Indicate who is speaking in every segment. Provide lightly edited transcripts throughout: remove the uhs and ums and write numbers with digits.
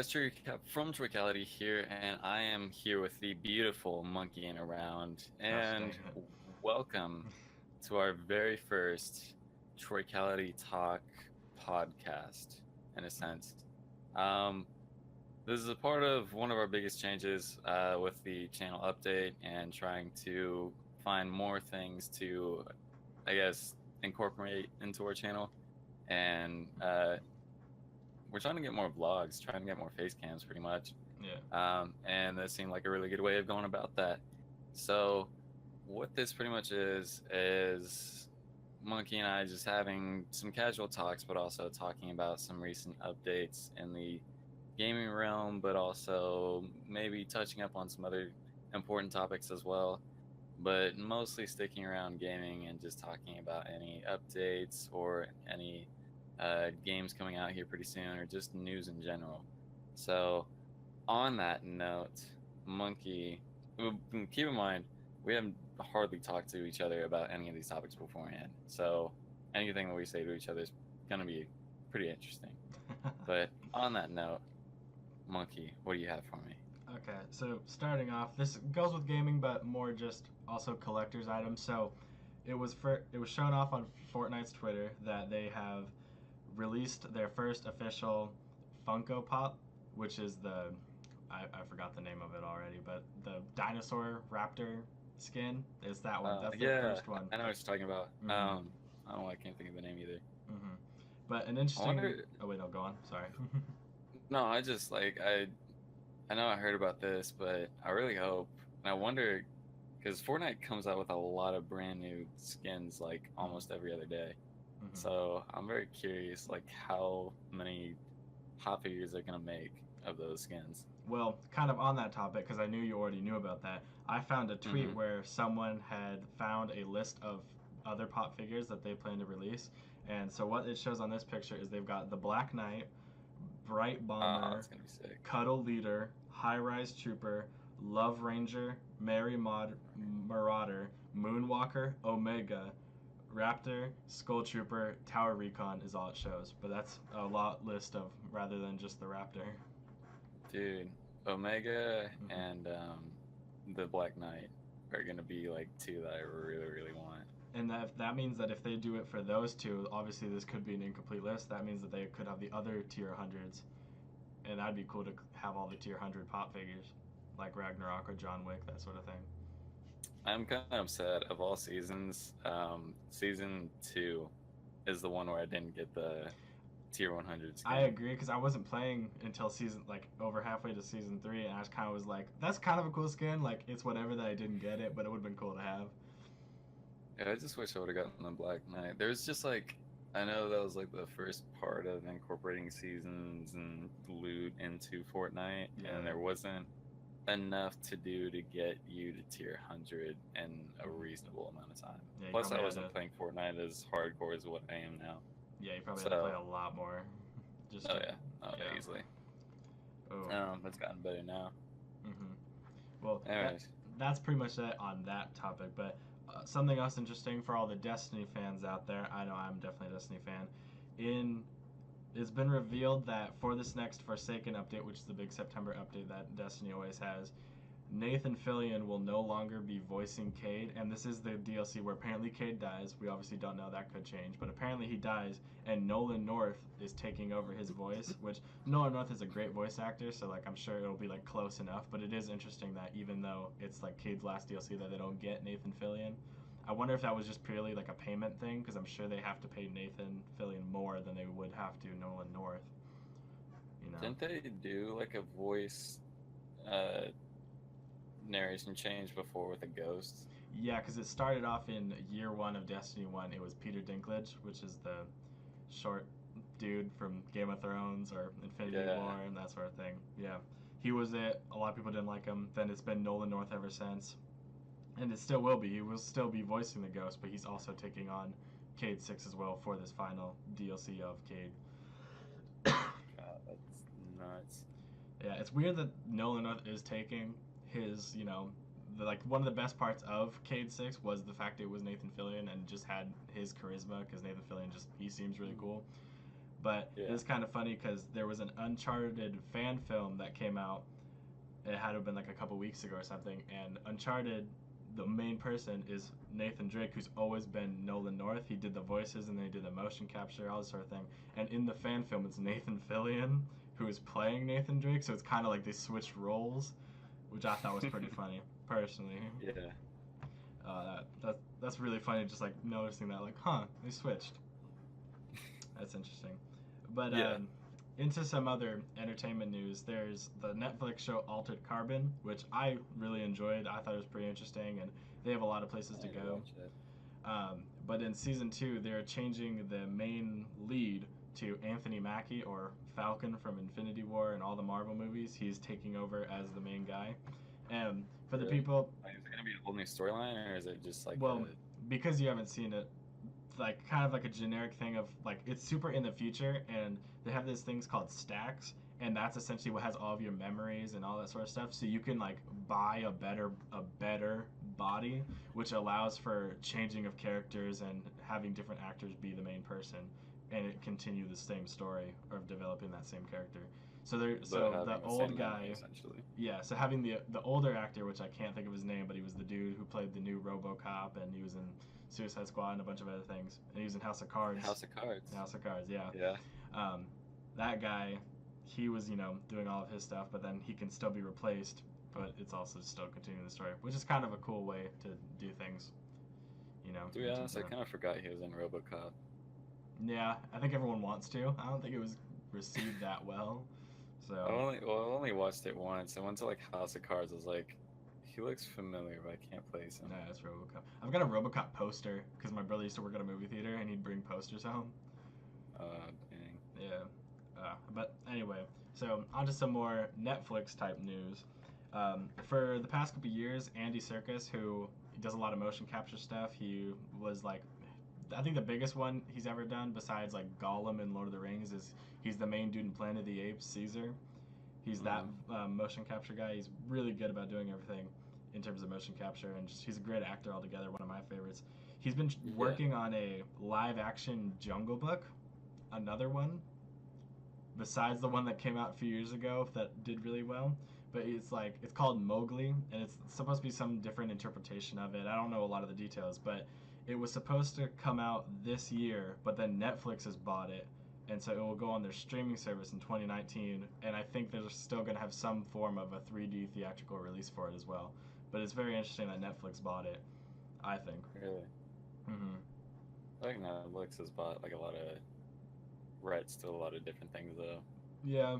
Speaker 1: guys, from Troikality here, and I am here with the beautiful monkeying around.
Speaker 2: Gosh
Speaker 1: And
Speaker 2: dang it.
Speaker 1: welcome to our very first Troikality Talk podcast, in a sense. Um, this is a part of one of our biggest changes with the channel update and trying to find more things to, I guess, incorporate into our channel. And we're trying to get more vlogs, trying to get more face cams pretty much.
Speaker 2: Yeah.
Speaker 1: And that seemed like a really good way of going about that. So what this pretty much is Monkey and I just having some casual talks, but also talking about some recent updates in the gaming realm, but also maybe touching up on some other important topics as well. But mostly sticking around gaming and just talking about any updates or any games coming out here pretty soon, or just news in general. So, on that note, Monkey, keep in mind, we haven't hardly talked to each other about any of these topics beforehand. So, anything that we say to each other is going to be pretty interesting. But on that note, Monkey, what do you have for me?
Speaker 2: Okay, so starting off, this goes with gaming, but more just also collector's items. So it was shown off on Fortnite's Twitter that they have released their first official Funko Pop, which is I forgot the name of it already, but the dinosaur raptor skin is that one. That's their
Speaker 1: Yeah,
Speaker 2: first one.
Speaker 1: I know what you're talking about.
Speaker 2: Mm-hmm.
Speaker 1: I don't know, I can't think of the name either.
Speaker 2: Mm-hmm. But an
Speaker 1: I
Speaker 2: interesting.
Speaker 1: wonder.
Speaker 2: Oh wait, no, go on. Sorry.
Speaker 1: No, I just like I know I heard about this, but I really hope, and I wonder, because Fortnite comes out with a lot of brand new skins like almost every other day.
Speaker 2: Mm-hmm.
Speaker 1: So I'm very curious, like how many pop figures they're gonna make of those skins.
Speaker 2: Well, kind of on that topic, because I knew you already knew about that, I found a tweet
Speaker 1: Mm-hmm.
Speaker 2: where someone had found a list of other pop figures that they plan to release. And so what it shows on this picture is they've got the Black Knight, Bright Bomber,
Speaker 1: It's gonna be sick.
Speaker 2: Cuddle Leader, High Rise Trooper, Love Ranger, Marauder, Moonwalker, Omega, Raptor, Skull Trooper, Tower Recon is all it shows. But that's a lot list of rather than just the Raptor.
Speaker 1: Dude, Omega
Speaker 2: Mm-hmm.
Speaker 1: and the Black Knight are gonna be like two that I really, really want.
Speaker 2: And that means that if they do it for those two, obviously this could be an incomplete list. That means that they could have the other tier hundreds, and that'd be cool to have all the tier 100 pop figures, like Ragnarok or John Wick, that sort of thing.
Speaker 1: I'm kind of upset of all seasons. Season two is the one where I didn't get the tier 100
Speaker 2: I
Speaker 1: skin.
Speaker 2: agree because I wasn't playing until season like over halfway to season 3, and I kind of was like, that's kind of a cool skin. Like it's whatever that I didn't get it, but it would have been cool to have.
Speaker 1: Yeah, I just wish I would have gotten the Black Knight. There's just like, I know that was like the first part of incorporating seasons and loot into Fortnite, and
Speaker 2: Yeah.
Speaker 1: there wasn't enough to do to get you to tier 100 in a reasonable amount of time.
Speaker 2: Yeah, you
Speaker 1: Plus,
Speaker 2: probably
Speaker 1: I
Speaker 2: had to.
Speaker 1: wasn't playing Fortnite as hardcore as what I am now.
Speaker 2: Yeah, you probably had to play
Speaker 1: So,
Speaker 2: a lot more. Just
Speaker 1: oh
Speaker 2: to.
Speaker 1: yeah, oh
Speaker 2: Yeah.
Speaker 1: yeah, easily.
Speaker 2: Oh.
Speaker 1: It's gotten better now.
Speaker 2: Mm-hmm. Well,
Speaker 1: Anyways,
Speaker 2: that's pretty much it on that topic. But something else interesting for all the Destiny fans out there. I know I'm definitely a Destiny fan. In It's been revealed that for this next Forsaken update, which is the big September update that Destiny always has, Nathan Fillion will no longer be voicing Cade, and this is the DLC where apparently Cade dies. We obviously don't know, that could change, but apparently he dies, and Nolan North is taking over his voice. Which Nolan North is a great voice actor, so like I'm sure it'll be like close enough. But it is interesting that even though it's like Cade's last DLC, that they don't get Nathan Fillion. I wonder if that was just purely like a payment thing, because I'm sure they have to pay Nathan Fillion more than they would have to Nolan North. You know.
Speaker 1: didn't they do like a voice uh, narration change before with a ghost?
Speaker 2: Yeah, because it started off in year one of Destiny 1. It was Peter Dinklage, which is the short dude from Game of Thrones or Infinity
Speaker 1: Yeah,
Speaker 2: War and that sort of thing. Yeah. He was it. A lot of people didn't like him. Then it's been Nolan North ever since. And it still will be. He will still be voicing the ghost, but he's also taking on Cade 6 as well for this final DLC of Cade.
Speaker 1: God, that's nuts.
Speaker 2: Yeah, it's weird that Nolan North is taking his, like one of the best parts of Cade 6 was the fact it was Nathan Fillion and just had his charisma because Nathan Fillion he seems really cool. But it
Speaker 1: Yeah.
Speaker 2: was kind of funny because there was an Uncharted fan film that came out. It had to have been like a couple weeks ago or something. And Uncharted, the main person is Nathan Drake, who's always been Nolan North. He did the voices and then he did the motion capture, all this sort of thing. And in the fan film, it's Nathan Fillion who is playing Nathan Drake. So it's kind of like they switched roles, which I thought was pretty funny, personally.
Speaker 1: Yeah.
Speaker 2: That's really funny. Just like noticing that, like, huh, they switched. That's interesting. But
Speaker 1: Yeah.
Speaker 2: into some other entertainment news, there's the Netflix show Altered Carbon, which I really enjoyed. I thought it was pretty interesting, and they have a lot of places
Speaker 1: I
Speaker 2: to
Speaker 1: need to
Speaker 2: go.
Speaker 1: watch it.
Speaker 2: But in season two, they're changing the main lead to Anthony Mackie, or Falcon from Infinity War and all the Marvel movies. He's taking over as the main guy. And for the
Speaker 1: Really?
Speaker 2: people,
Speaker 1: Like, is it gonna be a whole new storyline, or is it just like
Speaker 2: well,
Speaker 1: a?
Speaker 2: because you haven't seen it, like kind of like a generic thing of like it's super in the future, and they have these things called stacks, and that's essentially what has all of your memories and all that sort of stuff. So you can like buy a better body, which allows for changing of characters and having different actors be the main person, and it continue the same story of developing that same character. So there,
Speaker 1: But
Speaker 2: so the
Speaker 1: having the
Speaker 2: old
Speaker 1: same memory
Speaker 2: guy,
Speaker 1: essentially.
Speaker 2: yeah, so having the older actor, which I can't think of his name, but he was the dude who played the new RoboCop, and he was in Suicide Squad and a bunch of other things, and he was in House of Cards.
Speaker 1: House of Cards.
Speaker 2: House of Cards, yeah.
Speaker 1: Yeah.
Speaker 2: Um, that guy, he was doing all of his stuff, but then he can still be replaced, but it's also still continuing the story, which is kind of a cool way to do things.
Speaker 1: To be
Speaker 2: in terms
Speaker 1: honest, I
Speaker 2: of-
Speaker 1: kind of forgot he was in RoboCop.
Speaker 2: yeah, I think everyone wants to. I don't think it was received that well,
Speaker 1: I
Speaker 2: so.
Speaker 1: only well, I only watched it once. I went to like House of Cards. I was like, he looks familiar, but I can't place him.
Speaker 2: Nah, it's RoboCop. I've got a RoboCop poster because my brother used to work at a movie theater and he'd bring posters home.
Speaker 1: Dang.
Speaker 2: Yeah. But anyway, so on to some more Netflix type news. For the past couple years, Andy Serkis, who does a lot of motion capture stuff, he was like, I think the biggest one he's ever done, besides like Gollum in Lord of the Rings, is he's the main dude in Planet of the Apes, Caesar. He's that motion capture guy. He's really good about doing everything in terms of motion capture, and just, he's a great actor altogether. One of my favorites. He's been
Speaker 1: Yeah.
Speaker 2: working on a live action Jungle Book, another one besides the one that came out a few years ago that did really well. But it's called Mowgli, and it's supposed to be some different interpretation of it. I don't know a lot of the details, but it was supposed to come out this year, but then Netflix has bought it, and so it will go on their streaming service in 2019. And I think they're still going to have some form of a 3D theatrical release for it as well. But it's very interesting that Netflix bought it, I think.
Speaker 1: Really?
Speaker 2: Hmm.
Speaker 1: I think Netflix has bought like a lot of rights to a lot of different things though.
Speaker 2: Yeah,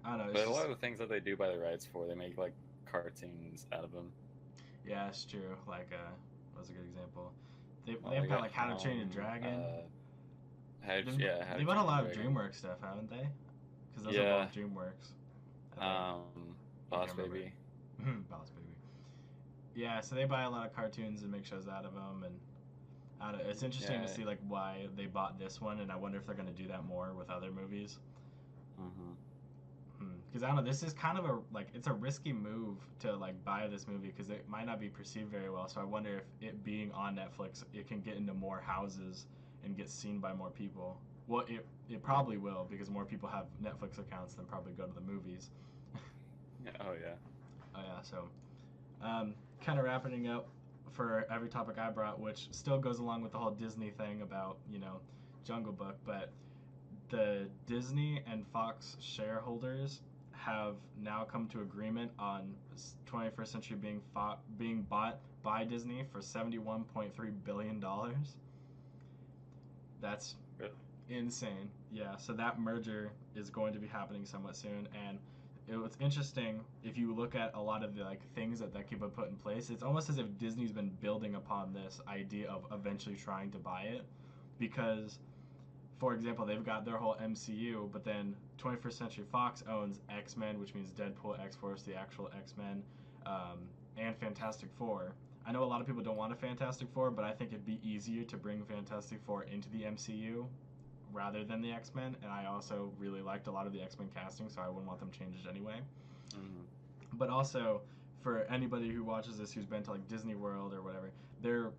Speaker 2: I don't know. It's
Speaker 1: But a lot
Speaker 2: just,
Speaker 1: of the things that they do buy the rights for, they make like cartoons out of them.
Speaker 2: yeah, it's true. Like, what's a good example? They've
Speaker 1: They
Speaker 2: got
Speaker 1: got
Speaker 2: like How to Train Your Dragon.
Speaker 1: How
Speaker 2: They've
Speaker 1: to
Speaker 2: done a lot
Speaker 1: Train
Speaker 2: of
Speaker 1: Your Dragon.
Speaker 2: DreamWorks stuff, haven't they? Because those
Speaker 1: Yeah.
Speaker 2: are both DreamWorks. I
Speaker 1: Boss
Speaker 2: can't remember.
Speaker 1: Baby.
Speaker 2: think. Boss Baby. Yeah, so they buy a lot of cartoons and make shows out of them, and I don't know, it's interesting to
Speaker 1: Yeah.
Speaker 2: see like why they bought this one, and I wonder if they're going to do that more with other movies.
Speaker 1: Mm-hmm.
Speaker 2: Because I don't know, this is kind of a like it's a risky move to like buy this movie because it might not be perceived very well. So I wonder if it being on Netflix, it can get into more houses and get seen by more people. Well, it probably will because more people have Netflix accounts than probably go to the movies.
Speaker 1: Yeah, oh yeah.
Speaker 2: Oh yeah, so kind of wrapping up for every topic I brought, which still goes along with the whole Disney thing about Jungle Book, but the Disney and Fox shareholders have now come to agreement on 21st Century being bought by Disney for $71.3 billion. That's
Speaker 1: Really?
Speaker 2: insane. Yeah, so that merger is going to be happening somewhat soon, and it's interesting if you look at a lot of the like things that people put in place. It's almost as if Disney's been building upon this idea of eventually trying to buy it, because for example, they've got their whole MCU, but then 21st Century Fox owns X-Men, which means Deadpool, X-Force, the actual X-Men, and Fantastic Four. I know a lot of people don't want a Fantastic Four, but I think it'd be easier to bring Fantastic Four into the MCU rather than the X-Men, and I also really liked a lot of the X-Men casting, so I wouldn't want them changed anyway.
Speaker 1: Mm-hmm.
Speaker 2: But also, for anybody who watches this who's been to like Disney World or whatever, they're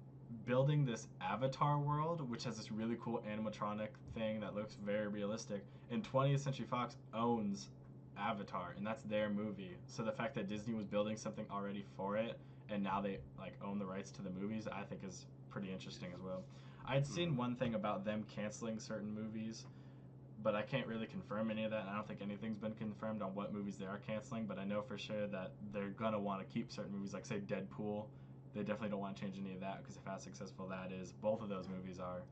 Speaker 2: building this Avatar world, which has this really cool animatronic thing that looks very realistic. And 20th Century Fox owns Avatar, and that's their movie. So the fact that Disney was building something already for it, and now they like own the rights to the movies, I think is pretty interesting as well. I'd seen one thing about them canceling certain movies, but I can't really confirm any of that. I don't think anything's been confirmed on what movies they are canceling, but I know for sure that they're gonna want to keep certain movies, like say Deadpool. They definitely don't want to change any of that because of how successful that is. Both of those movies are.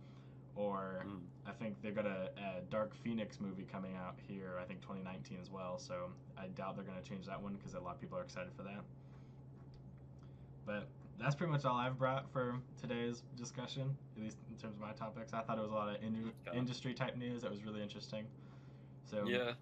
Speaker 2: Or I think they've got a Dark Phoenix movie coming out here, I think 2019 as well. So I doubt they're going to change that one because a lot of people are excited for that. But that's pretty much all I've brought for today's discussion, at least in terms of my topics. I thought it was a lot of industry type news that was really interesting. So
Speaker 1: Yeah,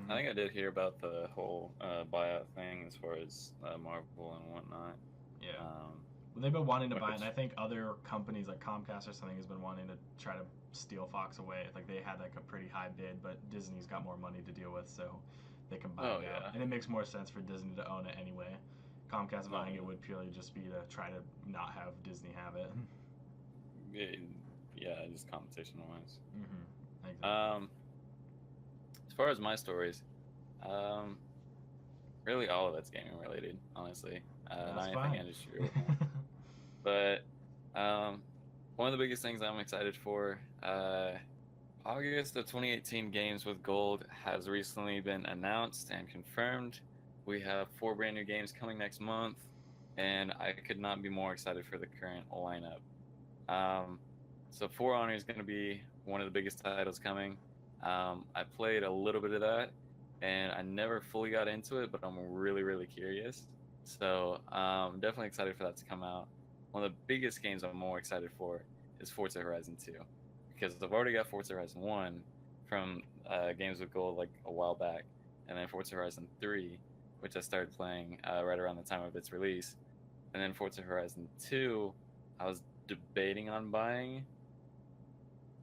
Speaker 1: I think I did hear about the whole buyout thing as far as Marvel and whatnot.
Speaker 2: Yeah. Well, they've been wanting to buy it, and
Speaker 1: Which-
Speaker 2: I think other companies like Comcast or something has been wanting to try to steal Fox away. Like they had like a pretty high bid, but Disney's got more money to deal with, so they can buy
Speaker 1: Oh,
Speaker 2: it out.
Speaker 1: yeah.
Speaker 2: And it makes more sense for Disney to own it anyway. Comcast buying
Speaker 1: yeah.
Speaker 2: it would purely just be to try to not have Disney have it.
Speaker 1: Yeah, just competition wise.
Speaker 2: Exactly.
Speaker 1: As far as my stories, really all of it's gaming related, honestly. Not
Speaker 2: That's
Speaker 1: anything
Speaker 2: fine.
Speaker 1: industry. But one of the biggest things I'm excited for, August of 2018 Games with Gold has recently been announced and confirmed. We have 4 brand new games coming next month, and I could not be more excited for the current lineup. So For Honor is going to be one of the biggest titles coming. I played a little bit of that, and I never fully got into it, but I'm really, really curious. So I'm definitely excited for that to come out. One of the biggest games I'm more excited for is Forza Horizon 2, because I've already got Forza Horizon 1 from Games with Gold like a while back, and then Forza Horizon 3, which I started playing right around the time of its release, and then Forza Horizon 2, I was debating on buying,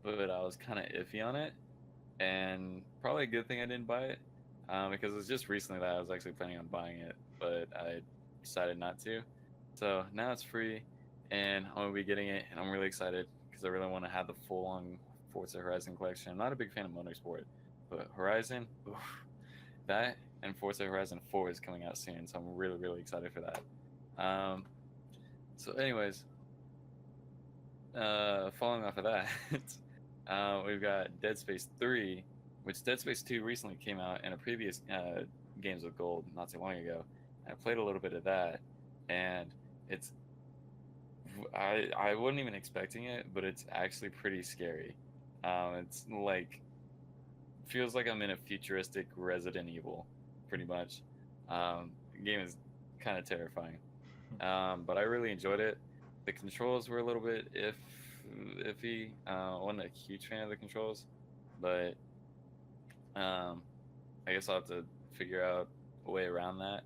Speaker 1: but I was kind of iffy on it, and probably a good thing I didn't buy it, because it was just recently that I was actually planning on buying it, but I decided not to. So now it's free, and I'm gonna be getting it, and I'm really excited because I really want to have the full-on Forza Horizon collection. I'm not a big fan of Motorsport, but Horizon, oof, that and Forza Horizon 4 is coming out soon, so I'm really, really excited for that. So anyways, following off of that, we've got Dead Space 3, which Dead Space 2 recently came out in a previous Games with Gold not too long ago. I played a little bit of that, and it's I wasn't even expecting it, but it's actually pretty scary. It's like feels like I'm in a futuristic Resident Evil, pretty much. The game is kind of terrifying, but I really enjoyed it. The controls were a little bit iffy. I wasn't a huge fan of the controls, but I guess I'll have to figure out a way around that.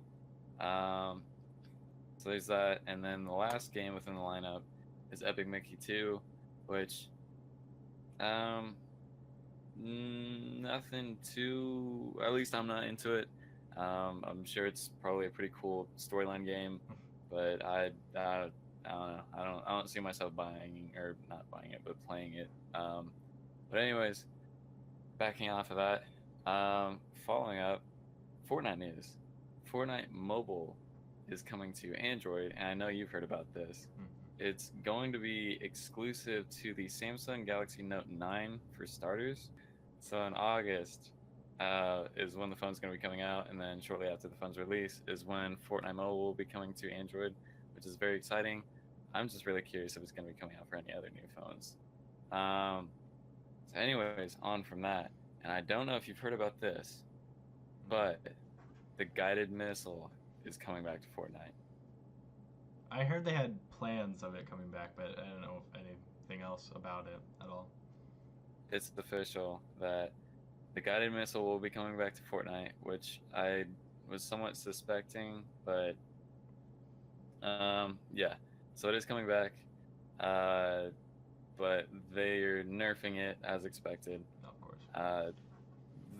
Speaker 1: So there's that, and then the last game within the lineup is Epic Mickey 2, which nothing too. At least I'm not into it. I'm sure it's probably a pretty cool storyline game, but I don't know. I don't see myself buying or not buying it, but playing it. But anyways, backing off of that, following up, Fortnite news. Fortnite Mobile is coming to Android, and I know you've heard about this. It's going to be exclusive to the Samsung Galaxy Note 9 for starters. So in August is when the phone's going to be coming out, and then shortly after the phone's release is when Fortnite Mobile will be coming to Android, which is very exciting. I'm just really curious if it's going to be coming out for any other new phones. So anyways, on from that, and I don't know if you've heard about this, but the guided missile is coming back to Fortnite.
Speaker 2: I heard they had plans of it coming back, but I don't know anything else about it at all.
Speaker 1: It's official that the guided missile will be coming back to Fortnite, which I was somewhat suspecting, but yeah. So it is coming back, but they're nerfing it as expected.
Speaker 2: Of course.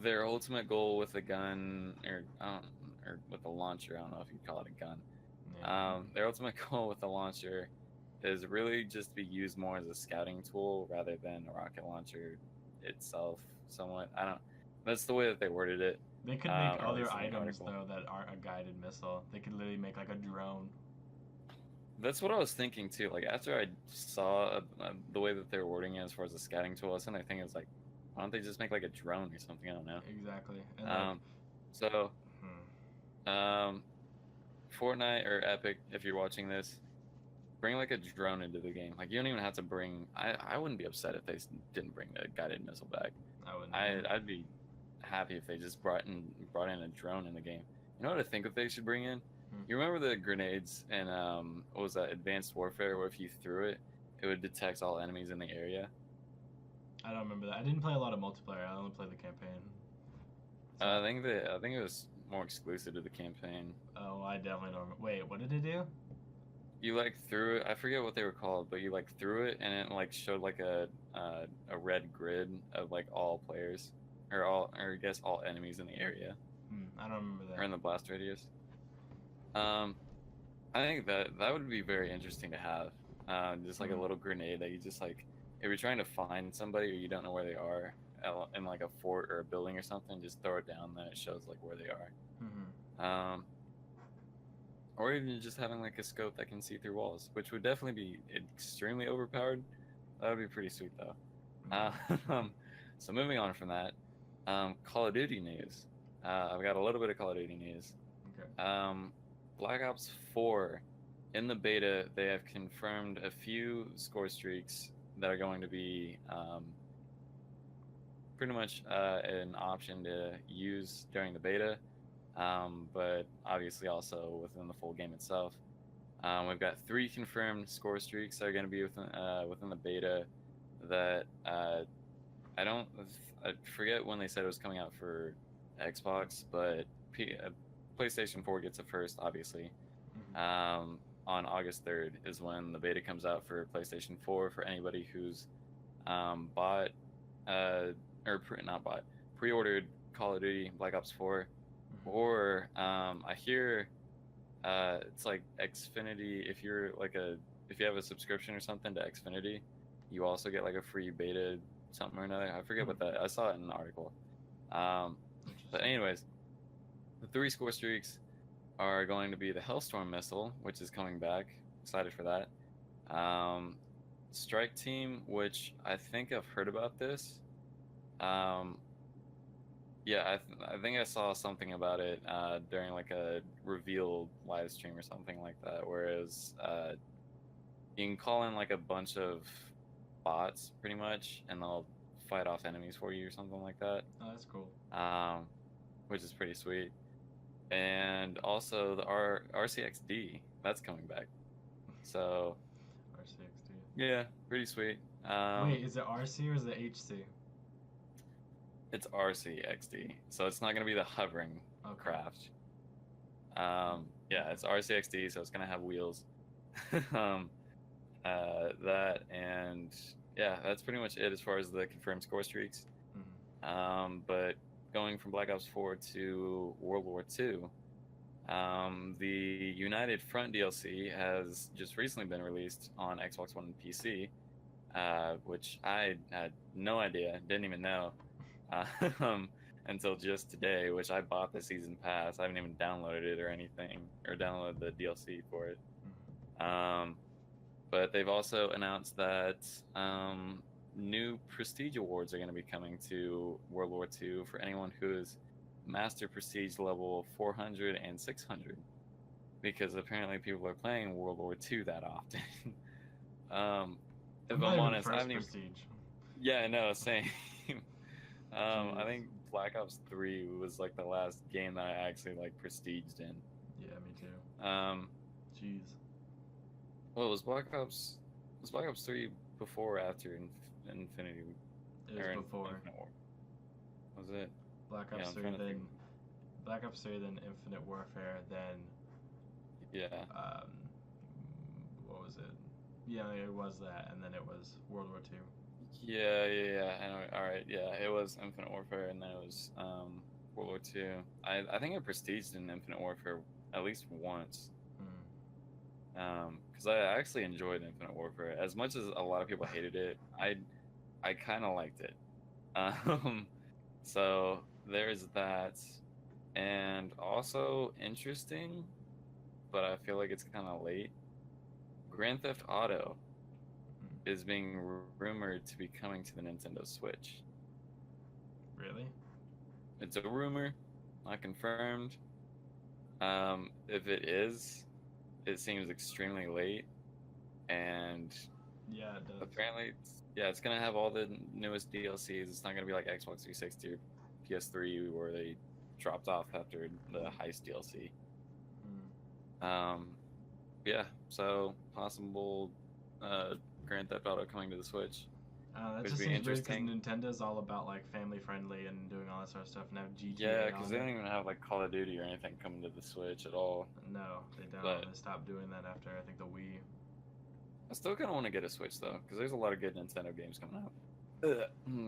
Speaker 1: Their ultimate goal with the gun, or with the launcher, I don't know if you'd call it a gun.
Speaker 2: Yeah.
Speaker 1: Their ultimate goal with the launcher is really just to be used more as a scouting tool rather than a rocket launcher itself. Somewhat, I don't. That's the way that they worded it.
Speaker 2: They could make
Speaker 1: Or at
Speaker 2: other
Speaker 1: least in the
Speaker 2: items
Speaker 1: article.
Speaker 2: though that aren't a guided missile. They could literally make like a drone.
Speaker 1: That's what I was thinking too. Like after I saw the way that they were wording it as far as the scouting tool, I was thinking it's like, why don't they just make like a drone or something? I don't know.
Speaker 2: Exactly. And like,
Speaker 1: Um, so
Speaker 2: hmm,
Speaker 1: um, Fortnite or Epic, if you're watching this, bring like a drone into the game. Like you don't even have to bring. I wouldn't be upset if they didn't bring the guided missile back.
Speaker 2: I wouldn't. Either.
Speaker 1: I'd be happy if they just brought in a drone in the game. You know what I think that they should bring in?
Speaker 2: Hmm.
Speaker 1: You remember the grenades in what was that, Advanced Warfare, where if you threw it, it would detect all enemies in the area?
Speaker 2: I don't remember that. I didn't play a lot of multiplayer. I only played the campaign. So,
Speaker 1: I think it was more exclusive to the campaign.
Speaker 2: oh, I definitely don't. Wait, what did it do?
Speaker 1: You like threw it. I forget what they were called, but you like threw it, and it like showed like a red grid of like all players, or I guess all enemies in the area
Speaker 2: I don't remember
Speaker 1: or in
Speaker 2: that.
Speaker 1: the blast radius. Um, I think that would be very interesting to have. Just like a
Speaker 2: Hmm.
Speaker 1: little grenade that you just like, if you're trying to find somebody or you don't know where they are in like a fort or a building or something, just throw it down. Then it shows like where they
Speaker 2: Hmm.
Speaker 1: are. Or even just having like a scope that can see through walls, which would definitely be extremely overpowered. That would be pretty sweet though. Uh, so moving on from that, Call of Duty news. I've got a little bit of Call of Duty news.
Speaker 2: Okay.
Speaker 1: Black Ops 4, in the beta, they have confirmed a few score streaks that are going to be pretty much an option to use during the beta, but obviously also within the full game itself. We've got 3 confirmed score streaks that are going to be within the beta. That I don't, I forget when they said it was coming out for Xbox, but PlayStation 4 gets it first, obviously.
Speaker 2: Hmm.
Speaker 1: On August 3rd is when the beta comes out for PlayStation 4 for anybody who's bought, or not bought, pre-ordered Call of Duty Black Ops 4, or I hear it's like Xfinity. If you have a subscription or something to Xfinity, you also get like a free beta something or another. I forget what that. I saw it in an article. Um, but
Speaker 2: Interesting.
Speaker 1: anyways, the 3 score streaks are going to be the Hellstorm missile, which is coming back. Excited for that. Strike Team, which I think I've heard about this. Um, yeah, I think I saw something about it during like a reveal live stream or something like that, whereas you can call in like a bunch of bots pretty much, and they'll fight off enemies for you or something like that,
Speaker 2: Oh, that's cool.
Speaker 1: um, which is pretty sweet. And also the RCXD, that's coming back. So
Speaker 2: RCXD.
Speaker 1: yeah, pretty sweet.
Speaker 2: Wait, is it RC or is it HC?
Speaker 1: It's RCXD, so it's not gonna be the hovering
Speaker 2: Okay.
Speaker 1: craft. Yeah, it's RCXD, so it's gonna have wheels. um, that and yeah, that's pretty much it as far as the confirmed score streaks. But going from Black Ops 4 to World War II, the United Front DLC has just recently been released on Xbox One and PC, which I had no idea, didn't even know, until just today, which I bought the season pass. I haven't even downloaded it or anything, or downloaded the DLC for it. But they've also announced that new prestige awards are going to be coming to World War II for anyone who is Master Prestige level 400 and 600, because apparently people are playing World War II that often. If
Speaker 2: I'm not
Speaker 1: I'm
Speaker 2: even
Speaker 1: honest, I
Speaker 2: first
Speaker 1: haven't even.
Speaker 2: prestige.
Speaker 1: Yeah, I know, same. I
Speaker 2: Jeez.
Speaker 1: think Black Ops 3 was like the last game that I actually like prestiged in.
Speaker 2: Yeah, me too.
Speaker 1: Um,
Speaker 2: Jeez.
Speaker 1: Well, was Black Ops 3 before or after Infinity
Speaker 2: It was
Speaker 1: or
Speaker 2: before
Speaker 1: Infinite War? Was it?
Speaker 2: Black
Speaker 1: Yeah,
Speaker 2: Ops
Speaker 1: I'm
Speaker 2: 3,
Speaker 1: trying to think.
Speaker 2: then Black Ops 3, then Infinite Warfare, then
Speaker 1: Yeah.
Speaker 2: um, what was it? Yeah, it was that, and then it was World War II.
Speaker 1: Yeah. I know. All right. Yeah, it was Infinite Warfare, and then it was World War II. I think I prestiged in Infinite Warfare at least once.
Speaker 2: Hmm.
Speaker 1: because I actually enjoyed Infinite Warfare as much as a lot of people hated it. I kind of liked it. Um, so there's that, and also interesting, but I feel like it's kind of late. Grand Theft Auto is being rumored to be coming to the Nintendo Switch.
Speaker 2: Really?
Speaker 1: It's a rumor, not confirmed. If it is, it seems extremely late, and
Speaker 2: Yeah, it does.
Speaker 1: apparently, it's gonna have all the newest DLCs. It's not gonna be like Xbox 360 or PS3 where they dropped off after the Heist DLC. Um, yeah, so possible Grand Theft Auto coming to the Switch.
Speaker 2: That
Speaker 1: Which
Speaker 2: just
Speaker 1: would be
Speaker 2: seems weird because
Speaker 1: interesting.
Speaker 2: Nintendo's all about like family friendly and doing all that sort of stuff. Now GTA
Speaker 1: Yeah, because
Speaker 2: on
Speaker 1: they
Speaker 2: it.
Speaker 1: don't even have like Call of Duty or anything coming to the Switch at all.
Speaker 2: No, they don't.
Speaker 1: But
Speaker 2: They stopped doing that after I think the Wii.
Speaker 1: I still kind of want to get a Switch though, because there's a lot of good Nintendo games coming out.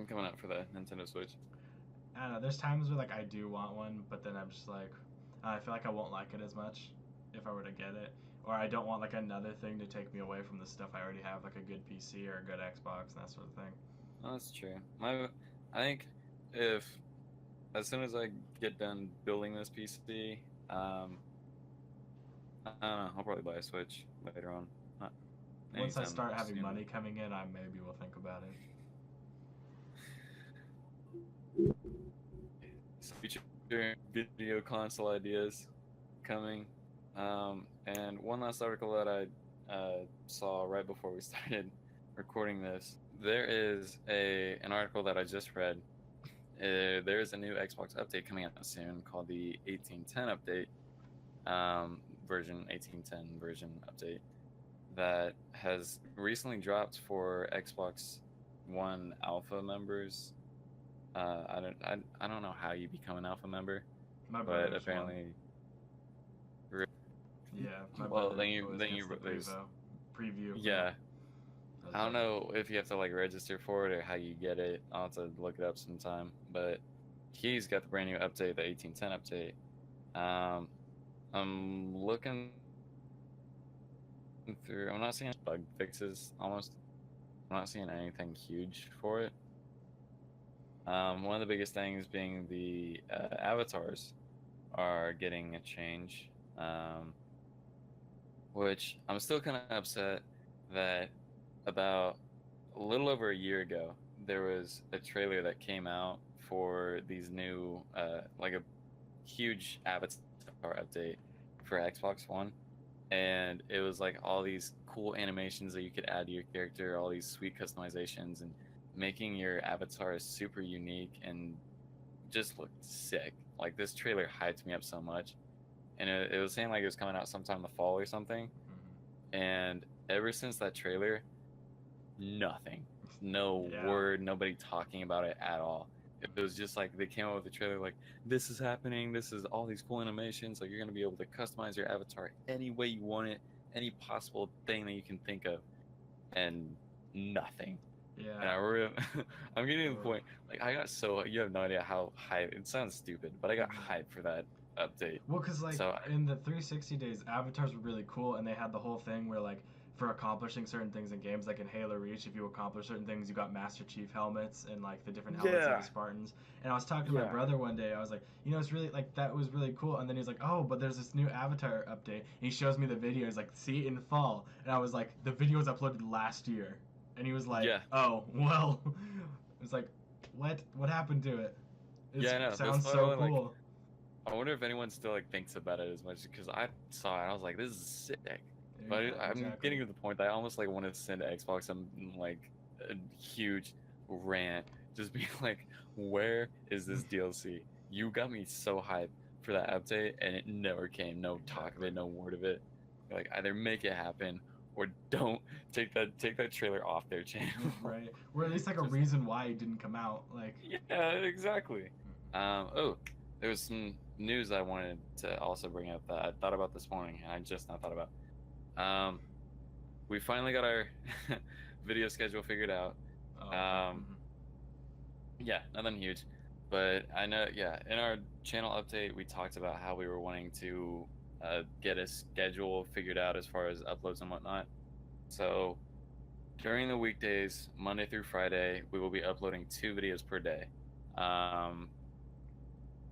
Speaker 1: Coming out for the Nintendo Switch.
Speaker 2: I don't know. There's times where like I do want one, but then I'm just like, I feel like I won't like it as much if I were to get it, or I don't want like another thing to take me away from the stuff I already have, like a good PC or a good Xbox and that sort of thing.
Speaker 1: Oh, that's true. I think if as soon as I get done building this PC, I don't know, I'll probably buy a Switch later on. Not
Speaker 2: Once I
Speaker 1: anytime
Speaker 2: start having
Speaker 1: soon.
Speaker 2: money coming in, I maybe will think about it.
Speaker 1: Future video console ideas coming. And one last article that I saw right before we started recording this. There is an article that I just read. There is a new Xbox update coming out soon called the 1810 update, version 1810 version update that has recently dropped for Xbox One alpha members. I don't know how you become an alpha member,
Speaker 2: My
Speaker 1: but
Speaker 2: brother's
Speaker 1: apparently,
Speaker 2: yeah, my
Speaker 1: well,
Speaker 2: brother always gets the preview.
Speaker 1: yeah.
Speaker 2: That's
Speaker 1: I don't
Speaker 2: better.
Speaker 1: know if you have to like register for it or how you get it. I'll have to look it up sometime. But he's got the brand new update, the 1810 update. I'm looking through. I'm not seeing bug fixes. Almost, I'm not seeing anything huge for it. One of the biggest things being the avatars are getting a change, which I'm still kind of upset that about a little over a year ago there was a trailer that came out for these new like a huge avatar update for Xbox One, and it was like all these cool animations that you could add to your character, all these sweet customizations, and making your avatar super unique and just looked sick. Like this trailer hyped me up so much, and it was saying like it was coming out sometime in the fall or something. And ever since that trailer, nothing, no word, nobody talking about it at all. It was just like they came out with the trailer like, this is happening, this is all these cool animations, like you're gonna be able to customize your avatar any way you want it, any possible thing that you can think of, and nothing.
Speaker 2: Yeah.
Speaker 1: And I'm getting to the point, like I got so, you have no idea how hyped, it sounds stupid, but I got hyped for that update.
Speaker 2: Well, because like
Speaker 1: So
Speaker 2: in the 360 days, avatars were really cool, and they had the whole thing where like for accomplishing certain things in games, like in Halo Reach, if you accomplish certain things, you got Master Chief helmets and like the different helmets of the Spartans. And I was talking to my brother one day. I was like, it's really like that was really cool. And then he's like, oh, but there's this new avatar update. And he shows me the video. He's like, see in fall. And I was like, the video was uploaded last year. And he was like, oh, well. It's like, what happened to it? It
Speaker 1: I know.
Speaker 2: sounds so cool.
Speaker 1: Like, I wonder if anyone still like thinks about it as much, because I saw it and I was like, this is sick. But I'm getting to the point that I almost like want to send to Xbox some like a huge rant, just being like, where is this DLC? You got me so hyped for that update and it never came. No talk of it, no word of it. Like either make it happen or don't take that trailer off their channel.
Speaker 2: Right. Or at least like a reason why it didn't come out. Like
Speaker 1: yeah, exactly. Oh, there was some news I wanted to also bring up that I thought about this morning and I just not thought about. We finally got our video schedule figured out. Yeah, nothing huge, but I know, in our channel update we talked about how we were wanting to get a schedule figured out as far as uploads and whatnot. So during the weekdays, Monday through Friday, we will be uploading 2 videos per day.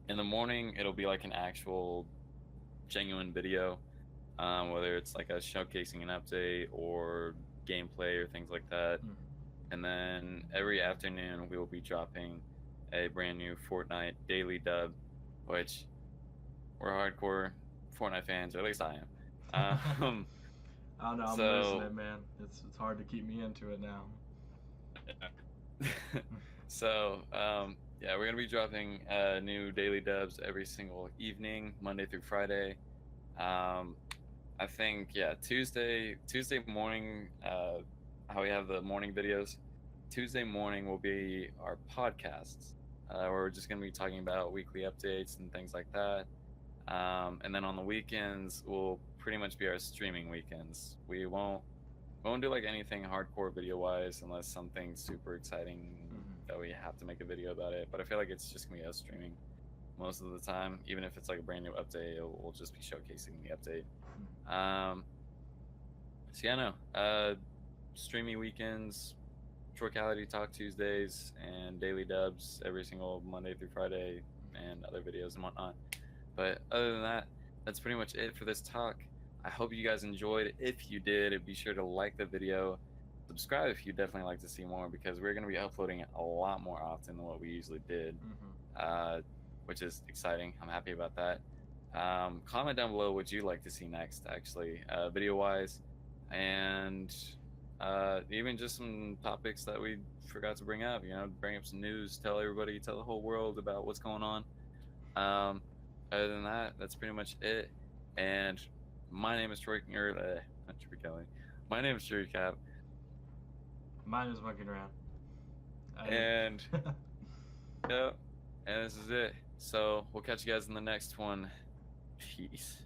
Speaker 1: In the morning, it'll be like an actual genuine video, whether it's like a showcasing an update or gameplay or things like that. And then every afternoon, we will be dropping a brand new Fortnite daily dub, which we're hardcore Fortnite fans, or at least I am.
Speaker 2: I don't know. I'm losing it, man. It's hard to keep me into it now.
Speaker 1: So yeah, we're gonna be dropping new daily dubs every single evening, Monday through Friday. I think Tuesday morning, how we have the morning videos. Tuesday morning will be our podcasts, where we're just gonna be talking about weekly updates and things like that. And then on the weekends will pretty much be our streaming weekends. We won't do like anything hardcore video wise unless something super exciting that we have to make a video about it. But I feel like it's just gonna be us streaming most of the time. Even if it's like a brand new update, we'll just be showcasing the update. So yeah, no. Streaming weekends, Troikality Talk Tuesdays, and daily dubs every single Monday through Friday, and other videos and whatnot. But other than that, that's pretty much it for this talk. I hope you guys enjoyed. If you did, be sure to like the video. Subscribe if you definitely like to see more, because we're going to be uploading a lot more often than what we usually did, which is exciting. I'm happy about that. Comment down below what you'd like to see next, actually, video-wise, and even just some topics that we forgot to bring up. You know, bring up some news, tell everybody, tell the whole world about what's going on. Other than that, that's pretty much it. And my name is Troikality. My name is Troikality.
Speaker 2: Mine is Monkey Around.
Speaker 1: And yeah, and this is it. So we'll catch you guys in the next one. Peace.